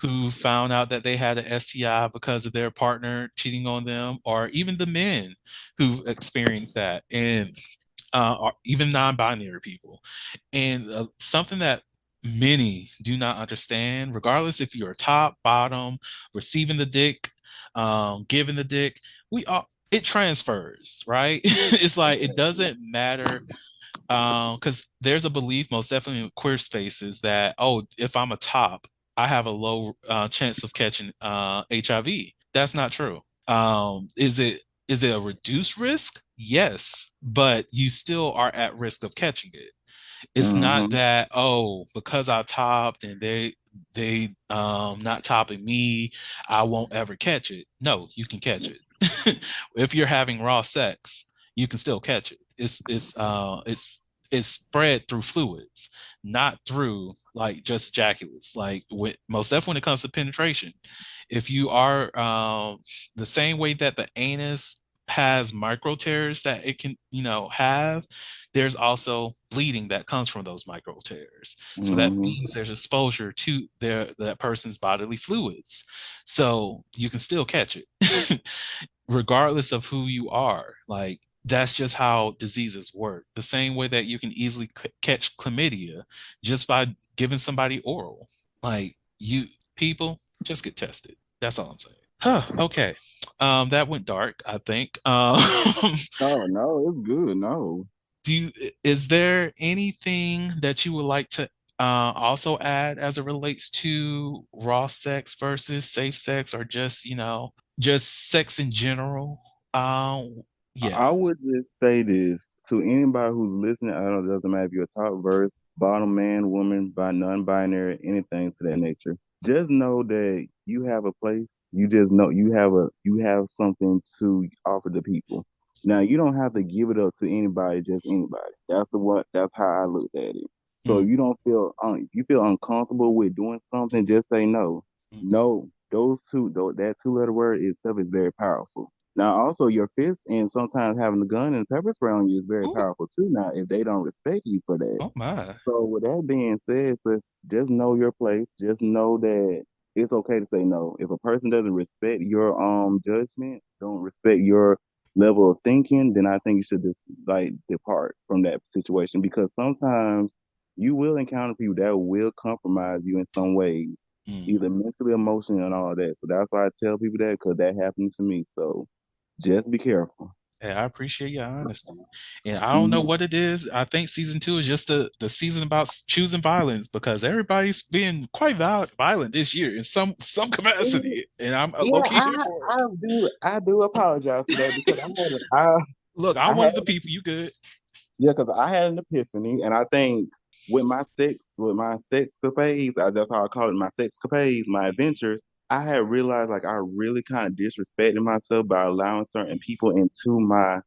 who found out that they had an STI because of their partner cheating on them, or even the men who experienced that, and or even non-binary people. And something that many do not understand, regardless if you're top, bottom, receiving the dick, giving the dick, we all it transfers, right? It's like it doesn't matter because there's a belief, most definitely in queer spaces, that oh, if I'm a top, I have a low chance of catching HIV. That's not true. Is it a reduced risk? Yes, but you still are at risk of catching it. It's not Hmm. that, oh, because I topped and they not topping me, I won't ever catch it. No, you can catch it. If you're having raw sex, you can still catch it. It's spread through fluids, not through like just ejaculates. Like most definitely when it comes to penetration, if you are the same way that the anus has micro tears that it can, have, there's also bleeding that comes from those micro tears. So that Hmm. means there's exposure to that person's bodily fluids. So you can still catch it, regardless of who you are. Like that's just how diseases work. The same way that you can easily catch chlamydia just by giving somebody oral. Like you people just get tested. That's all I'm saying. Huh, okay. That went dark, I think. No, no, it's good. No. do you, is there anything that you would like to also add as it relates to raw sex versus safe sex, or just, just sex in general? Yeah. I would just say this to anybody who's listening. I don't. It doesn't matter if you're a top verse, bottom man, woman, by non-binary, anything to that nature. Just know that you have a place. You just know you have something to offer the people. Now you don't have to give it up to anybody, just anybody. That's the what. That's how I looked at it. So Mm, if you don't feel if you feel uncomfortable with doing something, just say no. mm, No. Those two, that two-letter word itself is very powerful. Now, also your fist and sometimes having a gun and pepper spray on you is very Ooh, powerful too. Now, if they don't respect you for that. oh my. So, with that being said, just know your place. Just know that it's okay to say no. If a person doesn't respect your judgment, don't respect your level of thinking, then I think you should just like depart from that situation because sometimes you will encounter people that will compromise you in some ways, Mm. either mentally, emotionally, and all that. So that's why I tell people that because that happened to me. So just be careful. Hey, I appreciate your honesty. And I don't know Mhm. what it is. I think season two is just the season about choosing violence because everybody's been quite violent this year in some capacity. And I'm low Yeah, key here for it. I do apologize for that because Look, I I had wanted the people. You good? yeah, because I had an epiphany, and I think with my sex capades, that's how I call it, my sex capades, my adventures. I had realized like I really kind of disrespected myself by allowing certain people into my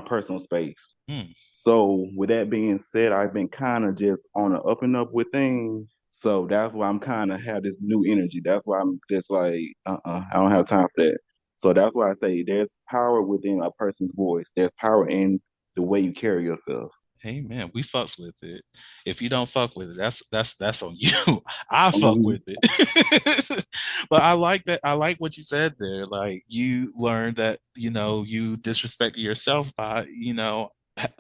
personal space. Mm. So with that being said, I've been kind of just on the up and up with things. So that's why I'm kind of have this new energy. That's why I'm just like, I don't have time for that. So that's why I say there's power within a person's voice. There's power in the way you carry yourself. Hey man, we fucks with it. If you don't fuck with it, that's on you. I fuck Mhm. with it. But I like that. I like what you said there. Like you learned that, you disrespected yourself by,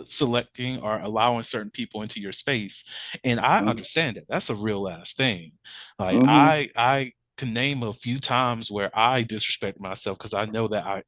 selecting or allowing certain people into your space. And I Mhm. understand that. That's a real ass thing. Like Mhm. I can name a few times where I disrespect myself because I know that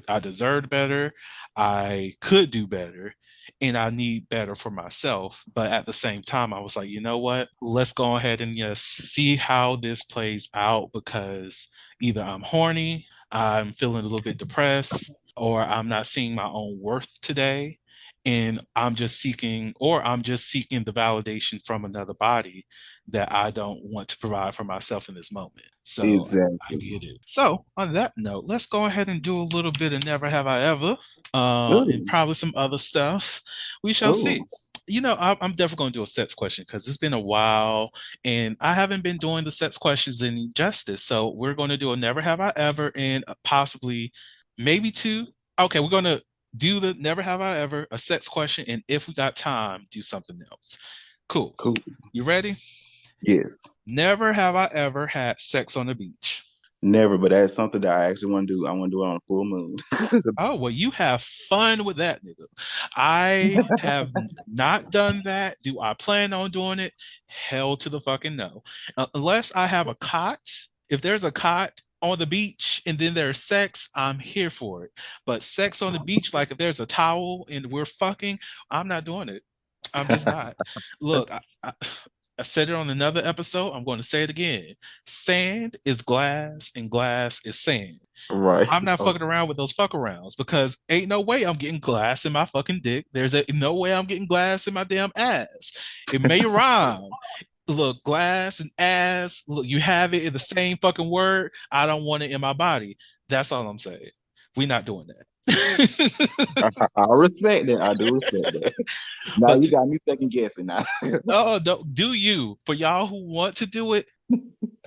I deserved better. I could do better and I need better for myself. But at the same time, I was like, you know what? Let's go ahead and just see how this plays out because either I'm horny, I'm feeling a little bit depressed, or I'm not seeing my own worth today. And I'm just seeking the validation from another body that I don't want to provide for myself in this moment. So I Exactly. get it. So on that note, let's go ahead and do a little bit of Never Have I Ever, and Ooh. probably some other stuff. We shall see. Ooh. I'm definitely going to do a sets question because it's been a while and I haven't been doing the sets questions in justice. So we're going to do a Never Have I Ever and possibly maybe two. Okay, we're going to do the Never Have I Ever, a sets question, and if we got time, do something else. Cool. Cool. You ready? Yes. Never have I ever had sex on the beach. Never, but that's something that I actually want to do. I want to do it on a full moon. Oh, well, you have fun with that, nigga. I have not done that. Do I plan on doing it? Hell to the fucking no. Unless I have a cot. If there's a cot on the beach and then there's sex, I'm here for it. But sex on the beach, like if there's a towel and we're fucking, I'm not doing it. I'm just not. Look, I said it on another episode. I'm going to say it again. Sand is glass and glass is sand. Right. I'm not Oh, fucking around with those fuck arounds because ain't no way I'm getting glass in my fucking dick. No way I'm getting glass in my damn ass. It may rhyme. Look, glass and ass, look, you have it in the same fucking word. I don't want it in my body. That's all I'm saying. We're not doing that. I respect that. I do respect that. Now But you got me second guessing now. oh, do you for y'all who want to do it?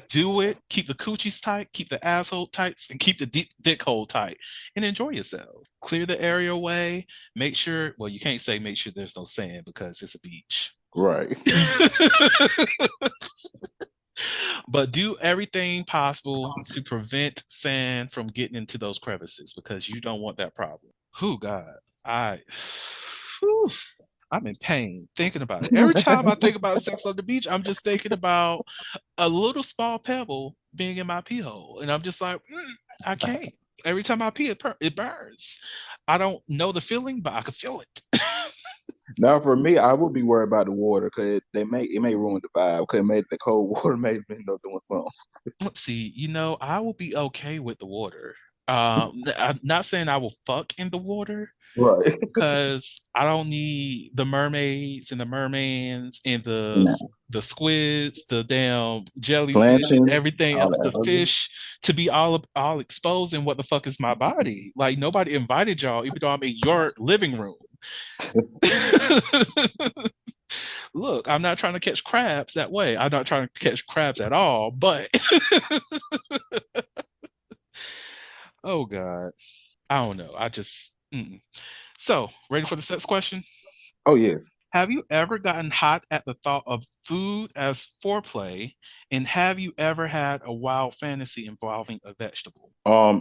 Do it. Keep the coochies tight, keep the asshole tight, and keep the dick hole tight, and enjoy yourself. Clear the area away. Make sure. Well, you can't say make sure there's no sand because it's a beach. Right. But do everything possible to prevent sand from getting into those crevices because you don't want that problem. Who God, I. Whew, I'm in pain thinking about it. Every time I think about sex on the beach, I'm just thinking about a little small pebble being in my pee hole, and I'm just like, I can't. Every time I pee, it burns. I don't know the feeling, but I can feel it. Now for me, I would be worried about the water because it may ruin the vibe. Because maybe the cold water may end up doing something. Let's see. I will be okay with the water. I'm not saying I will fuck in the water Right. because I don't need the mermaids and the mermans and Nah. the squids, the damn jellyfish, Planting, everything all else, the that. fish to be all exposed in what the fuck is my body. Like nobody invited y'all, even though I'm in your living room. Look, I'm not trying to catch crabs that way. I'm not trying to catch crabs at all, but oh God. I don't know. I just mm-mm. So ready for the next question? Oh yes. Have you ever gotten hot at the thought of food as foreplay? And have you ever had a wild fantasy involving a vegetable?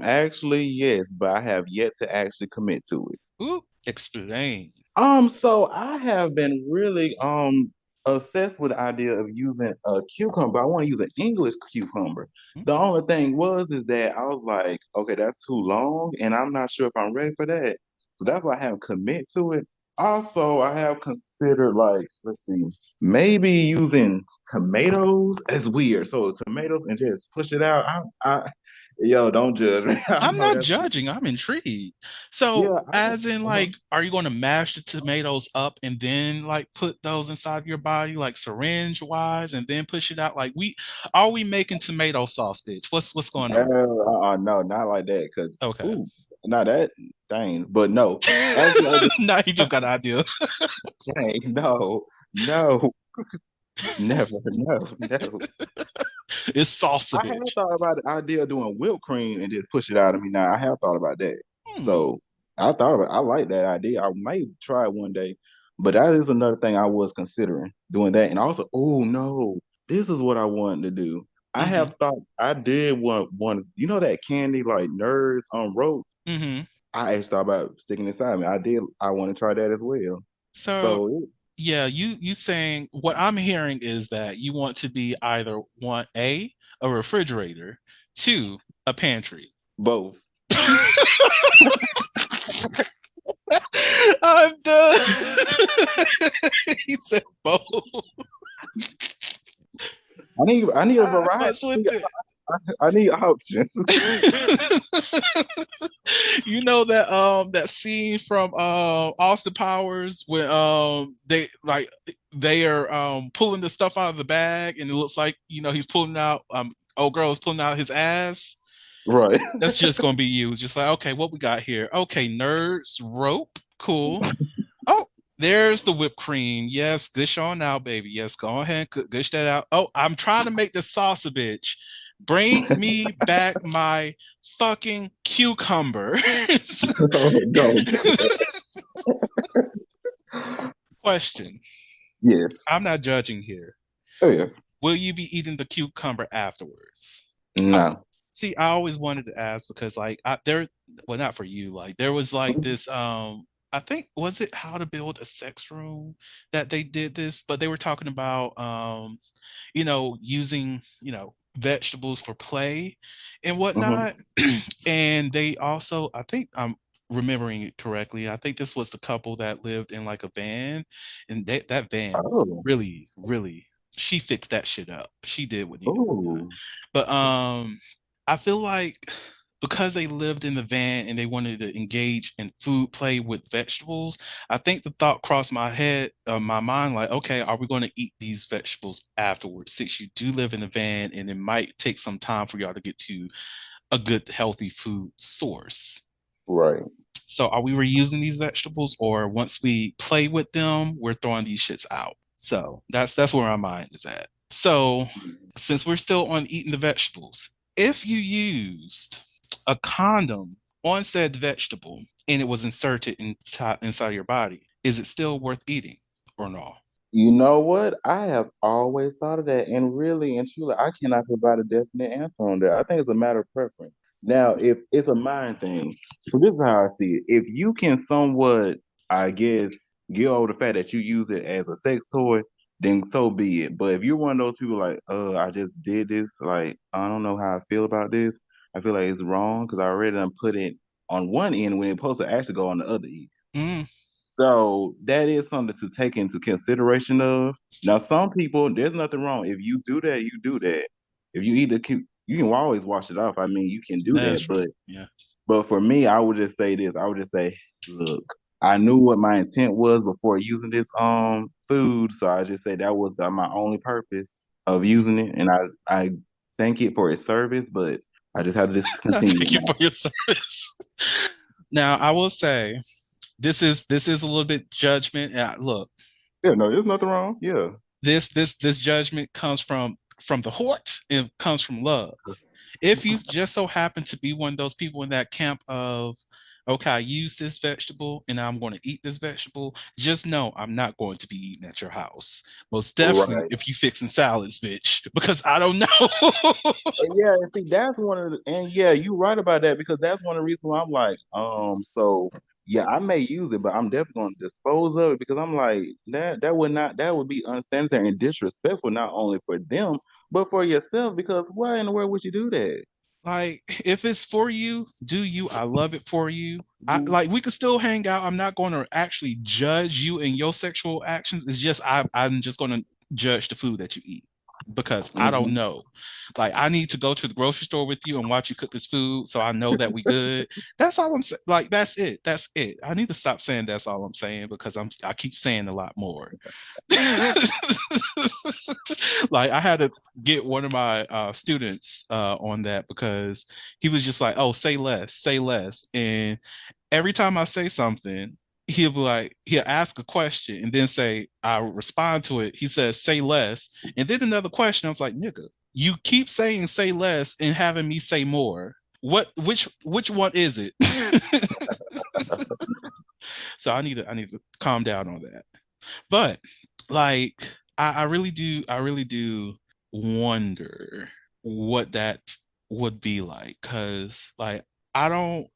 Actually, yes, but I have yet to actually commit to it. Ooh, explain. So I have been really obsessed with the idea of using a cucumber. I want to use an English cucumber. The Mm, only thing was is that I was like, okay, that's too long, and I'm not sure if I'm ready for that. So that's why I haven't commit to it. Also, I have considered like, let's see, maybe using tomatoes. It's weird. So tomatoes and just push it out. Yo, don't judge me. I I'm know not that's judging. I'm intrigued. So, yeah. as in, Uh-huh. like, are you going to mash the tomatoes up and then like put those inside your body, like syringe wise, and then push it out? Like, are we making tomato sauce, bitch? What's going on? No, not like that. Cause Okay. ooh, not that dang. But no, actually, Now he just got an idea. dang, no, no, never, no, no. It's salsa, I have bitch. thought about the idea of doing whipped cream and just push it out of me. Now I have thought about that. Hmm. So I thought about. I like that idea. I may try it one day. But that is another thing I was considering doing that. And also, oh no, this is what I wanted to do. I Mm-hmm. have thought I did want you know that candy like nerds on rope. Mm-hmm. I actually thought about sticking inside me. I did. I want to try that as well. So, So yeah, you saying what I'm hearing is that you want to be either one a refrigerator, two a pantry. both. I'm done. He said both. I need a I variety. mess with it. I need options. You know that scene from Austin Powers when they are pulling the stuff out of the bag and it looks like he's pulling out old girl is pulling out his ass. Right. That's just gonna be you. It's just like, okay, what we got here? Okay, nerds, rope, cool. Oh, there's the whipped cream. Yes, gush on out, baby. Yes, go ahead, gush that out. Oh, I'm trying to make the salsa, bitch. Bring me back my fucking cucumber. Oh, don't do that. Question. Yes. I'm not judging here. Oh yeah. Will you be eating the cucumber afterwards? I, No. see, I always wanted to ask because well, not for you, like there was like this I think was it How to Build a Sex Room that they did this, but they were talking about using, vegetables for play and Hmm. whatnot. And they also, I think I'm remembering it correctly, I think this was the couple that lived in like a van, and that van was Oh. really, really, she fixed that shit up. She did what needed to be done. Oh. But I feel like because they lived in the van and they wanted to engage in food play with vegetables, I think the thought crossed my mind, like, okay, are we going to eat these vegetables afterwards? Since you do live in the van and it might take some time for y'all to get to a good, healthy food source. Right. So are we reusing these vegetables, or once we play with them, we're throwing these shits out? So that's where my mind is at. So since we're still on eating the vegetables, if you used a condom on said vegetable and it was inserted inside your body, is it still worth eating or no? You know what? I have always thought of that, and really and truly, I cannot provide a definite answer on that. I think it's a matter of preference. Now, if it's a mind thing, so this is how I see it. If you can somewhat, I guess, get over the fact that you use it as a sex toy, then so be it. But if you're one of those people like, I just did this, like, I don't know how I feel about this. I feel like it's wrong because I already done put it on one end when it's supposed to actually go on the other end. Mm, So that is something to take into consideration of. Now, some people, there's nothing wrong. If you do that, you do that. If you eat the cute, you can always wash it off. I mean, you can do that's that. true. Yeah. But for me, I would just say this. I would just say, look, I knew what my intent was before using this food. So I just say that was my only purpose of using it. And I thank it for its service, but I just had to discontinue Thank it you now. for your service. Now I will say this is a little bit judgment. Look, Yeah, no, there's nothing wrong. Yeah. this judgment comes from the heart. It comes from love. If you just so happen to be one of those people in that camp of okay, I use this vegetable and I'm going to eat this vegetable, just know I'm not going to be eating at your house. Most definitely Right. if you fixing salads, bitch, because I don't know. And yeah, and see, that's one of the, and yeah, you're right about that because that's one of the reasons why I'm like, so yeah, I may use it, but I'm definitely gonna dispose of it because I'm like, that would be unsanitary and disrespectful not only for them, but for yourself because why in the world would you do that? Like, if it's for you, do you. I love it for you. I Mhm. like we could still hang out. I'm not going to actually judge you and your sexual actions. It's just I'm just going to judge the food that you eat because I don't Mhm. know. Like, I need to go to the grocery store with you and watch you cook this food so I know that we good. That's all I'm saying. Like, that's it. That's it. I need to stop saying that's all I'm saying because I keep saying a lot more. Like, I had to get one of my students on that because he was just like, "Oh, say less." And every time I say something, he'll be like, he'll ask a question and then say, I respond to it. He says, "Say less," and then another question. I was like, "Nigga, you keep saying say less and having me say more. Which one is it?" So I need to calm down on that. But like I really do wonder what that would be like. Cause like I don't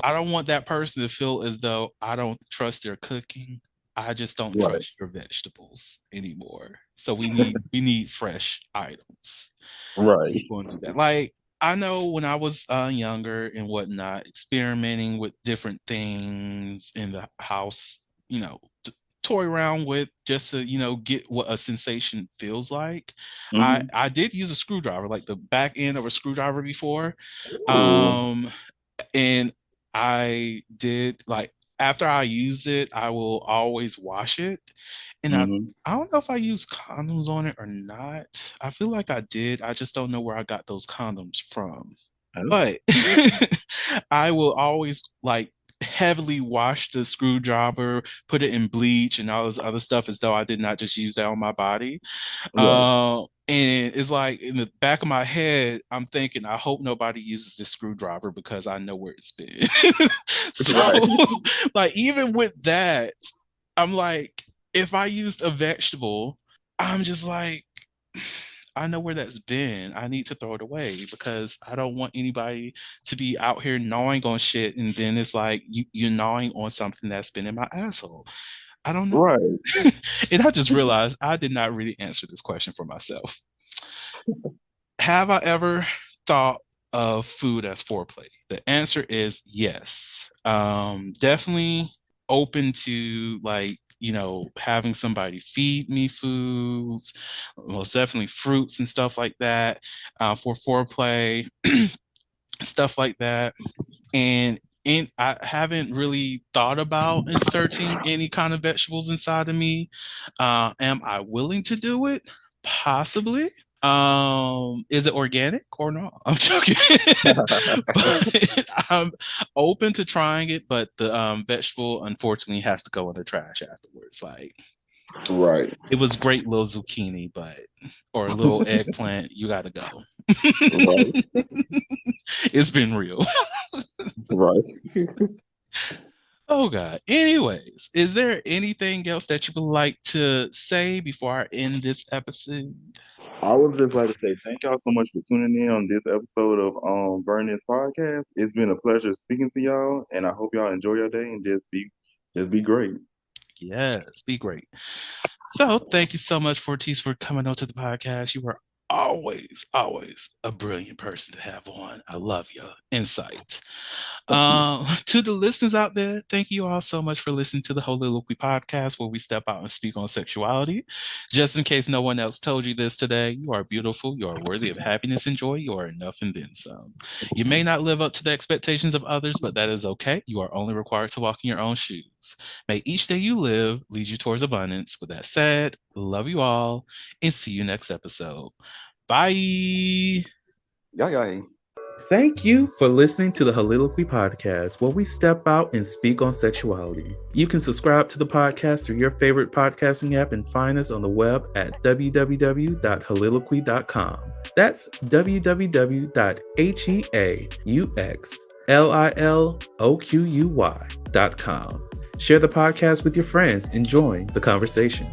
I don't want that person to feel as though I don't trust their cooking. I just don't Right. trust your vegetables anymore. So we need fresh items. Who's Right. going to do that? Like, I know when I was younger and whatnot, experimenting with different things in the house, toy around with just to, get what a sensation feels like. Hmm. I did use a screwdriver, like the back end of a screwdriver before. Ooh. Um, and I did like after I use it, I will always wash it. And Hmm. I don't know if I use condoms on it or not. I feel like I did. I just don't know where I got those condoms from. Oh. But I will always like heavily wash the screwdriver, put it in bleach and all this other stuff as though I did not just use that on my body. Right. And it's like in the back of my head, I'm thinking, I hope nobody uses this screwdriver because I know where it's been. So, Right. like, even with that, I'm like, if I used a vegetable, I'm just like, I know where that's been. I need to throw it away because I don't want anybody to be out here gnawing on shit. And then it's like you're gnawing on something that's been in my asshole. I don't know. Right. And I just realized I did not really answer this question for myself. Have I ever thought of food as foreplay? The answer is yes. Definitely open to like, having somebody feed me foods, most definitely fruits and stuff like that for foreplay, stuff like that. And I haven't really thought about inserting any kind of vegetables inside of me. Am I willing to do it? Possibly. Is it organic or not? I'm joking. But I'm open to trying it, but the vegetable unfortunately has to go in the trash afterwards. Like, Right. it was great little zucchini, but or a little eggplant, you gotta go. Right. It's been real. Right. Oh God. Anyways, is there anything else that you would like to say before I end this episode? I would just like to say thank y'all so much for tuning in on this episode of Vernon's podcast. It's been a pleasure speaking to y'all, and I hope y'all enjoy your day and just be great. Yes, be great. So thank you so much, Fortis, for coming on to the podcast. You are always a brilliant person to have on. I love your insight. To the listeners out there, thank you all so much for listening to the Holy podcast, where we step out and speak on sexuality. Just in case no one else told you this today, you are beautiful, you are worthy of happiness and joy, you are enough and then some. You may not live up to the expectations of others, but that is okay. You are only required to walk in your own shoes. May each day you live lead you towards abundance. With that said, love you all and see you next episode. Bye. Yeah. Thank you for listening to the Holiloquy Podcast, where we step out and speak on sexuality. You can subscribe to the podcast through your favorite podcasting app and find us on the web at www.holiloquy.com. That's www.heaux liloquuy.com. Share the podcast with your friends and join the conversation.